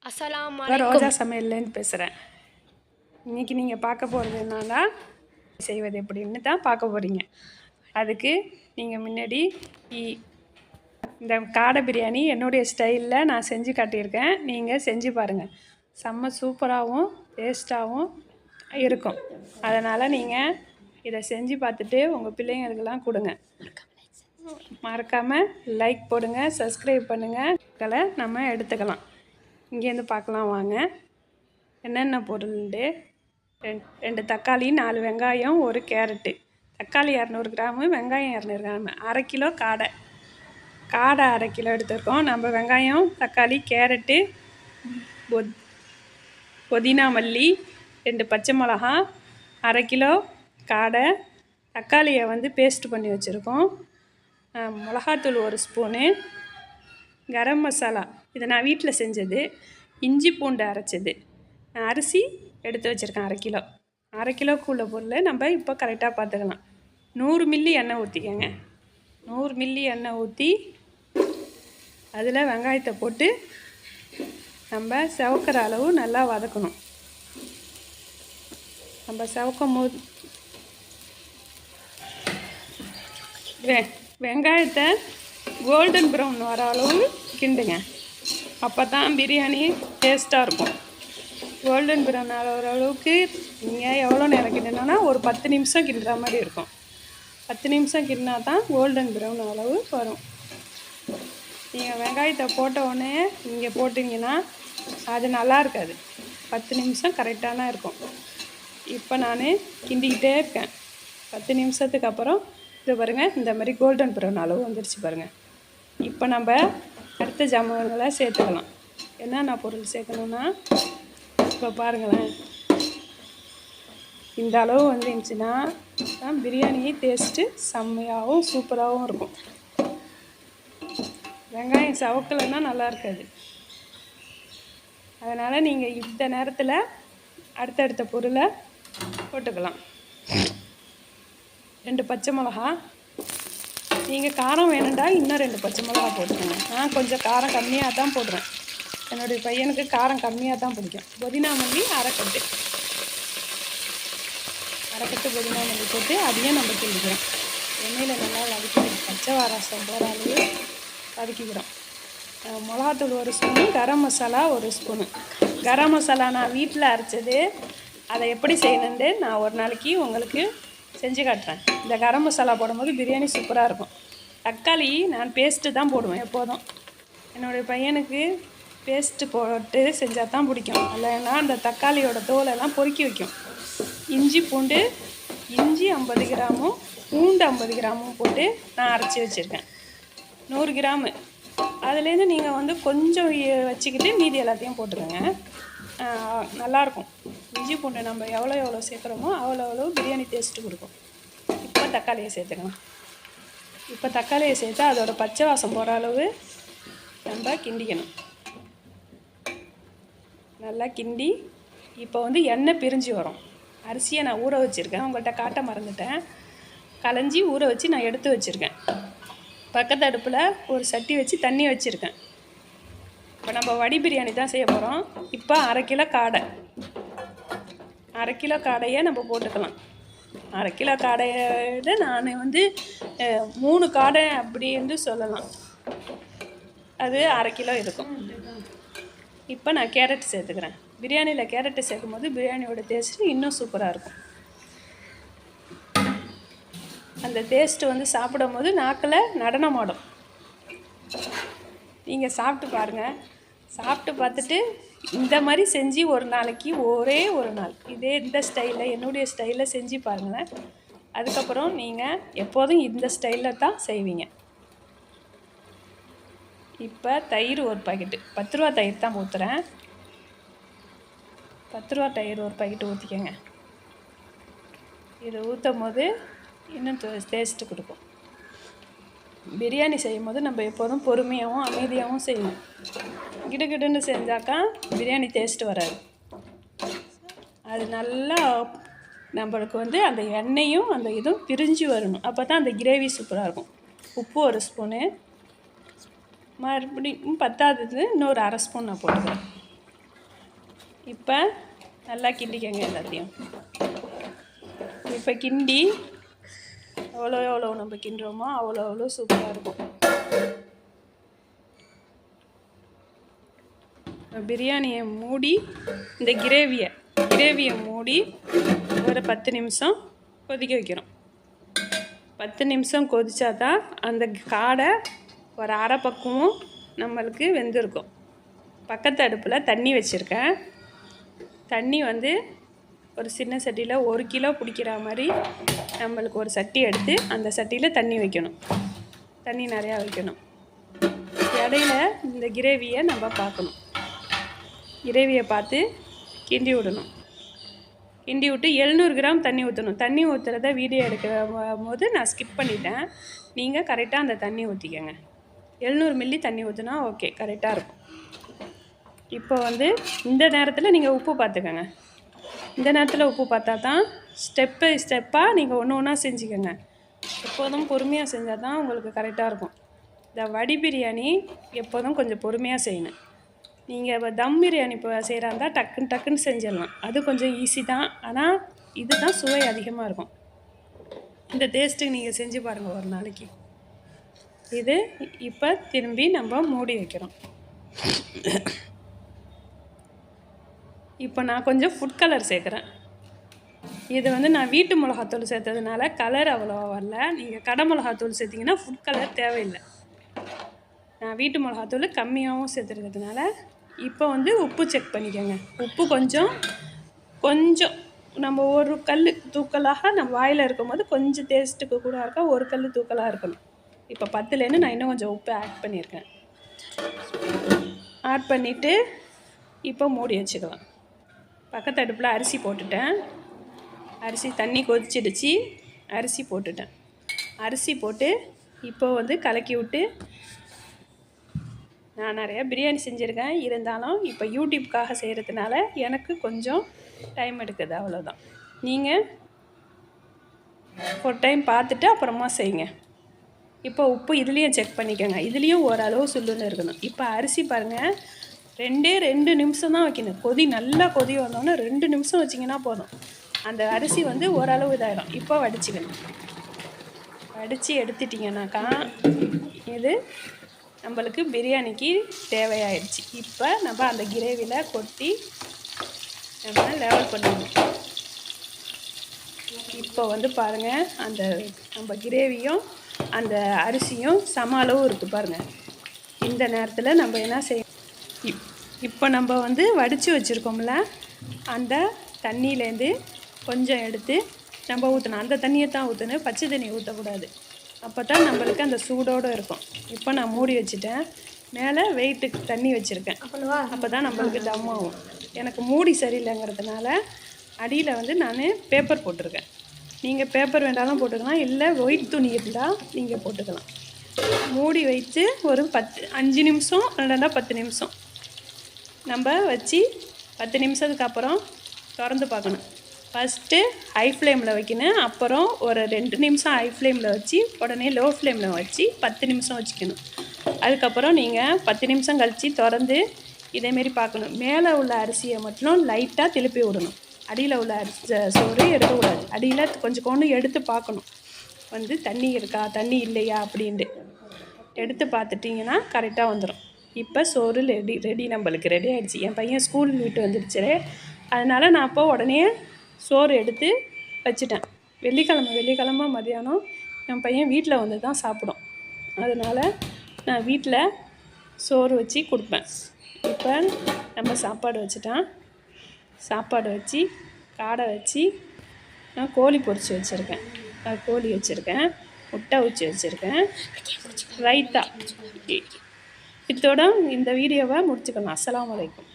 அஸ்ஸலாமு ரோஜா அலைக்கும். சமையல்லேருந்து பேசுகிறேன். இன்றைக்கி நீங்கள் பார்க்க போகிறது என்னன்னா செய்வது எப்படின்னு தான் பார்க்க போகிறீங்க. அதுக்கு நீங்கள் முன்னாடி இந்த காடை பிரியாணி என்னுடைய ஸ்டைலில் நான் செஞ்சு காட்டியிருக்கேன். நீங்கள் செஞ்சு பாருங்கள். செம்ம சூப்பராகவும் டேஸ்ட்டாகவும் இருக்கும். அதனால் நீங்கள் இதை செஞ்சு பார்த்துட்டு உங்கள் பிள்ளைங்களுக்கெல்லாம் கொடுங்க. மறக்காமல் லைக் போடுங்க, சப்ஸ்கிரைப் பண்ணுங்கள். நம்ம எடுத்துக்கலாம். இங்கேருந்து பார்க்கலாம் வாங்க. என்னென்ன பொருள்ண்டு 2 தக்காளி, 4 வெங்காயம், 1 கேரட்டு. தக்காளி 200 கிராமு, வெங்காயம் 200 கிராமு, 1/2 கிலோ காடை 1/2 கிலோ எடுத்துருக்கோம். நம்ம வெங்காயம், தக்காளி, கேரட்டு, புதினா மல்லி, 2 பச்சை மிளகா, 1/2 கிலோ காடை, தக்காளியை பேஸ்ட் பண்ணி வச்சுருக்கோம். மிளகாத்தூள் 1 ஸ்பூனு, கரம் மசாலா இதை நான் வீட்டில் செஞ்சது, இஞ்சி பூண்டு அரைச்சது, நான் அரிசி எடுத்து வச்சுருக்கேன் 1/2 கிலோவுக்கு உள்ள பொருள் நம்ம இப்போ கரெக்டாக பார்த்துக்கலாம். 100 மில்லி எண்ணெய் ஊற்றிக்கங்க. 100 மில்லி எண்ணெய் ஊற்றி அதில் வெங்காயத்தை போட்டு நம்ம செவக்கிற அளவு நல்லா வதக்கணும். நம்ம செவக்கும் போது வெங்காயத்தை கோல்டன் ப்ரௌன் வர அளவு கிண்டுங்க. அப்போ தான் பிரியாணி டேஸ்ட்டாக இருக்கும். கோல்டன் ப்ரௌன் ஆகிற அளவுக்கு நீங்கள் எவ்வளோ நேரம் கிண்டணுன்னா ஒரு 10 நிமிஷம் கிண்டுற மாதிரி இருக்கும். 10 நிமிஷம் கிண்டினா தான் கோல்டன் ப்ரௌன் அளவு வரும். நீங்கள் வெங்காயத்தை போட்ட உடனே நீங்கள் போட்டிங்கன்னா அது நல்லா இருக்காது. 10 நிமிஷம் கரெக்டான இருக்கும். இப்போ நான் கிண்டிக்கிட்டே இருக்கேன். 10 நிமிஷத்துக்கு அப்புறம் இது பாருங்கள், இந்த மாதிரி கோல்டன் ப்ரௌன் அளவு வந்துருச்சு பாருங்கள். இப்போ நம்ம அடுத்த ஜாமான்களை சேர்த்துக்கலாம். என்னென்ன பொருள் சேர்க்கணுன்னா இப்போ பாருங்களேன், இந்த அளவு வந்துருந்துச்சுன்னா தான் பிரியாணி டேஸ்ட்டு செம்மையாகவும் சூப்பராகவும் இருக்கும். வெங்காயம் சவக்கலைன்னா நல்லா இருக்காது. அதனால் நீங்கள் இந்த நேரத்தில் அடுத்தடுத்த பொருளை போட்டுக்கலாம். 2 பச்சை மிளகா, நீங்கள் காரம் வேணுண்டா இன்னும் 2 பச்சை மிளகா போட்டுக்கோங்க. நான் கொஞ்சம் காரம் கம்மியாக தான் போடுறேன். என்னுடைய பையனுக்கு காரம் கம்மியாக தான் பிடிக்கும். புதினா மல்லி 1/2 கட்டு புதினா மல்லி போட்டு அதையும் நம்ம கிண்டிக்கிறோம். எண்ணெயில் நல்லா வதக்கிக்கிறோம். பச்சை வாசம் போகிற அளவு வதக்கிக்கிறோம். மிளகாத்தூள் 1 ஸ்பூனு, கரம் மசாலா 1 ஸ்பூனு. கரம் மசாலா நான் வீட்டில் அரைச்சது. அதை எப்படி செய்யணுன்ட்டு நான் ஒரு நாளைக்கு உங்களுக்கு செஞ்சு காட்டுறேன். இந்த கரம் மசாலா போடும்போது பிரியாணி சூப்பராக இருக்கும். தக்காளி நான் பேஸ்ட்டு தான் போடுவேன் எப்போதும். என்னுடைய பையனுக்கு பேஸ்ட்டு போட்டு செஞ்சால் தான் பிடிக்கும். இல்லைன்னா அந்த தக்காளியோட தோலெல்லாம் பொறுக்கி வைக்கும். இஞ்சி 50 கிராமும் பூண்டு 50 கிராமும் போட்டு நான் அரைச்சி வச்சுருக்கேன். 100 கிராமு. அதுலேருந்து நீங்கள் கொஞ்சம் வச்சுக்கிட்டு மீதி எல்லாத்தையும் போட்டுக்கோங்க. நல்லாயிருக்கும். இஞ்சி பூண்டு நம்ம எவ்வளோ சேர்க்குறோமோ அவ்வளோ பிரியாணி டேஸ்ட்டு கொடுக்கும். இப்போ தக்காளியை சேர்த்துக்கலாம். இப்போ தக்காளியை சேர்த்து அதோட பச்சை வாசம் போகிற அளவு நம்ம கிண்டிக்கணும். நல்லா கிண்டி இப்போ எண்ணெய் பிரிஞ்சு வரும். அரிசியை நான் ஊற வச்சுருக்கேன். உங்கள்கிட்ட காட்ட மறந்துட்டேன். களைஞ்சி ஊற வச்சு நான் எடுத்து வச்சுருக்கேன். பக்கத்து அடுப்பில் ஒரு சட்டி வச்சு தண்ணி வச்சுருக்கேன். இப்போ நம்ம வடி பிரியாணி தான் செய்ய போகிறோம். இப்போ 1/2 கிலோ காடை, 1/2 கிலோ காடையை நம்ம போட்டுக்கலாம். 1/2 கிலோ காடையை நான் 3 காடை அப்படி சொல்லலாம். அது 1/2 கிலோ இருக்கும். இப்போ நான் கேரட் சேர்த்துக்கிறேன். பிரியாணியில் கேரட்டு சேர்க்கும் போது பிரியாணியோட டேஸ்ட்டு இன்னும் சூப்பராக இருக்கும். அந்த டேஸ்ட்டு சாப்பிடும் போது நாக்கில் நடனமாடும். நீங்கள் சாப்பிட்டு பாருங்கள். சாப்பிட்டு பார்த்துட்டு இந்த மாதிரி செஞ்சு ஒரு நாளைக்கு ஒரே ஒரு நாள் இந்த ஸ்டைலில் என்னுடைய ஸ்டைலில் செஞ்சு பாருங்களேன். அதுக்கப்புறம் நீங்கள் எப்போதும் இந்த ஸ்டைலில் தான் செய்வீங்க. இப்போ தயிர் 1 பாக்கெட்டு, 10 ரூபா தயிர் தான் ஊற்றுறேன். 10 ரூபா தயிர் 1 பாக்கெட்டு ஊற்றிக்கங்க. இதை ஊற்றும் போது இன்னும் டேஸ்ட்டு கொடுக்கும். பிரியாணி செய்யும் போது நம்ம எப்போதும் பொறுமையாகவும் அமைதியாகவும் செய்யணும். கிடுகிடுன்னு செஞ்சாக்கா பிரியாணி டேஸ்ட்டு வராது. அது நல்லா நம்மளுக்கு அந்த எண்ணெயும் அந்த இதுவும் பிரிஞ்சு வரணும். அப்போ தான் அந்த கிரேவி சூப்பராக இருக்கும். உப்பு 1 ஸ்பூனு, மறுபடியும் பத்தாதது இன்னொரு 1/2 ஸ்பூன் நான் போட்டுக்கிறேன். இப்போ நல்லா கிண்டிக்கங்க எல்லாத்தையும். இப்போ கிண்டி எவ்வளோ நம்ம கிண்டுறோமோ அவ்வளோ சூப்பராக இருக்கும். பிரியாணியை மூடி இந்த கிரேவியை மூடி ஒரு 10 நிமிஷம் கொதிக்க வைக்கிறோம். 10 நிமிஷம் கொதிச்சா தான் அந்த காடை ஒரு அரை பக்கமும் நம்மளுக்கு வெந்திருக்கும். பக்கத்து அடுப்பில் தண்ணி வச்சுருக்கேன். தண்ணி வந்து ஒரு சின்ன சட்டியில் 1 கிலோ பிடிக்கிற மாதிரி நம்மளுக்கு ஒரு சட்டி எடுத்து அந்த சட்டியில் தண்ணி வைக்கணும். தண்ணி நிறையா வைக்கணும். இடையில இந்த கிரேவியை நம்ம பார்க்கணும். கிரேவியை பார்த்து கிண்டி விடணும். கிண்டி விட்டு 700 கிராம் தண்ணி ஊற்றணும். தண்ணி ஊற்றுறத வீடியோ எடுக்கிற போது நான் ஸ்கிப் பண்ணிட்டேன். நீங்கள் கரெக்டாக அந்த தண்ணி ஊற்றிக்கங்க. 700 மில்லி தண்ணி ஊற்றினா ஓகே, கரெக்டாக இருக்கும். இப்போ வந்து இந்த நேரத்தில் நீங்கள் உப்பு பார்த்துக்கங்க. இந்த நேரத்தில் உப்பு பார்த்தா தான் ஸ்டெப் பை ஸ்டெப்பாக நீங்கள் ஒன்று ஒன்றா செஞ்சுக்கோங்க. எப்போதும் பொறுமையாக செஞ்சால் தான் உங்களுக்கு கரெக்டாக இருக்கும். இந்த வடி பிரியாணி எப்போதும் கொஞ்சம் பொறுமையாக செய்யணும். நீங்கள் இப்போ தம் பிரியாணி இப்போ செய்கிறா இருந்தால் டக்குன்னு செஞ்சிடலாம். அது கொஞ்சம் ஈஸி தான். ஆனால் இது தான் சுவை அதிகமாக இருக்கும். இந்த டேஸ்ட்டுக்கு நீங்கள் செஞ்சு பாருங்கள் ஒரு நாளைக்கு. இது இப்போ திரும்பி நம்ம மூடி வைக்கிறோம். இப்போ நான் கொஞ்சம் ஃபுட் கலர் சேர்க்குறேன். இது வந்து நான் வீட்டு மிளகாத்தூள் சேர்த்ததுனால கலர் அவ்வளோவா வரல. நீங்கள் கடை மிளகாத்தூள் சேர்த்திங்கன்னா ஃபுட் கலர் தேவையில்லை. நான் வீட்டு மிளகாத்தூள் கம்மியாகவும் சேர்த்துருக்கிறதுனால இப்போ வந்து உப்பு செக் பண்ணிக்கோங்க. உப்பு கொஞ்சம் நம்ம ஒரு கல் தூக்கலாக நம்ம வாயில் இருக்கும்போது கொஞ்சம் டேஸ்ட்டுக்கு கூட இருக்கா, ஒரு கல் தூக்கலாக இருக்கணும். இப்போ 10லேருந்து நான் இன்னும் கொஞ்சம் உப்பு ஆட் பண்ணியிருக்கேன். ஆட் பண்ணிவிட்டு இப்போ மூடி வச்சுக்கலாம். பக்கத்து அடுப்பில் அரிசி போட்டுட்டேன். அரிசி தண்ணி கொதிச்சிடுச்சு. அரிசி போட்டுட்டேன். அரிசி போட்டு இப்போ வந்து கலக்கி விட்டு, நான் நிறையா பிரியாணி செஞ்சுருக்கேன். இருந்தாலும் இப்போ யூடியூப்காக செய்கிறதுனால எனக்கு கொஞ்சம் டைம் எடுக்குது, அவ்வளோதான். நீங்கள் ஒரு டைம் பார்த்துட்டு அப்புறமா செய்யுங்க. இப்போ உப்பு இதுலேயும் செக் பண்ணிக்கோங்க. இதுலேயும் ஓரளவு சுள்ளுன்னு இருக்கணும். இப்போ அரிசி பாருங்கள், 2 நிமிஷம் தான் வைக்கணும். நல்லா கொதி வந்தோன்னே 2 நிமிஷம் வச்சிங்கன்னா போதும். அந்த அரிசி வந்து ஓரளவு இதாகிடும். இப்போ வடிச்சிக்கணும். வடித்து எடுத்துட்டிங்கனாக்கா இது நம்மளுக்கு பிரியாணிக்கு தேவையாயிடுச்சு. இப்போ நம்ம அந்த கிரேவியில் கொட்டி நம்ம லெவல் பண்ணணும். இப்போ வந்து பாருங்கள், அந்த நம்ம கிரேவியும் அந்த அரிசியும் சம அளவு இருக்குது பாருங்கள். இந்த நேரத்தில் நம்ம என்ன செய்யணும், இப்போ நம்ம வந்து வடித்து வச்சுருக்கோம்ல, அந்த தண்ணியிலேருந்து கொஞ்சம் எடுத்து நம்ம ஊற்றணும். அந்த தண்ணியை தான் ஊற்றணும், பச்சை தண்ணி ஊற்றக்கூடாது. அப்போ தான் நம்மளுக்கு அந்த சூடோடு இருக்கும். இப்போ நான் மூடி வச்சுட்டேன். மேலே வெயிட்டுக்கு தண்ணி வச்சுருக்கேன். அப்போ தான் நம்மளுக்கு தம் ஆகும். எனக்கு மூடி சரியில்லைங்கிறதுனால அடியில் வந்து நான் பேப்பர் போட்டிருக்கேன். நீங்கள் பேப்பர் வேண்டாலும் போட்டுக்கலாம், இல்லை ஒயிட் துணி இருந்தால் நீங்கள் போட்டுக்கலாம். மூடி வைத்து ஒரு 5 நிமிஷம் இல்லைன்னா 10 நிமிஷம் நம்ம வச்சு 10 நிமிஷத்துக்கு அப்புறம் திறந்து பார்க்கணும். ஃபஸ்ட்டு ஹை ஃப்ளேமில் வைக்கணும். அப்புறம் ஒரு 2 நிமிஷம் ஹை ஃப்ளேமில் வச்சு உடனே லோ ஃப்ளேமில் வச்சு 10 நிமிஷம் வச்சுக்கணும். அதுக்கப்புறம் நீங்கள் 10 நிமிஷம் கழித்து திறந்து இதேமாரி பார்க்கணும். மேலே உள்ள அரிசியை மட்டும் லைட்டாக திருப்பி விடணும். அடியில் உள்ள சோறு எடுக்கக்கூடாது. அடியில் கொஞ்சம் எடுத்து பார்க்கணும், வந்து தண்ணி இருக்கா தண்ணி இல்லையா அப்படின்ட்டு எடுத்து பார்த்துட்டிங்கன்னா கரெக்டாக வந்துடும். இப்போ சோறு ரெடி நம்மளுக்கு ரெடி ஆகிடுச்சு. என் பையன் ஸ்கூல் விட்டு வந்துடுச்சு. அதனால் நான் அப்போ உடனே சோறு எடுத்து வச்சுட்டேன். வெள்ளிக்கிழமை மதியானம் என் பையன் வீட்டில் வந்து தான் சாப்பிடும். அதனால் நான் வீட்டில் சோறு வச்சு கொடுப்பேன். இப்போ நம்ம சாப்பாடு வச்சுட்டேன். சாப்பாடு வச்சு காடை வச்சு நான் கோழி பொரிச்சு வச்சுருக்கேன். கோழி வச்சுருக்கேன், முட்டை ஊற்றி வச்சுருக்கேன், ரைத்தா. இதோட இந்த வீடியோவை முடிச்சுக்கலாம். அஸ்ஸலாமு அலைக்கும்.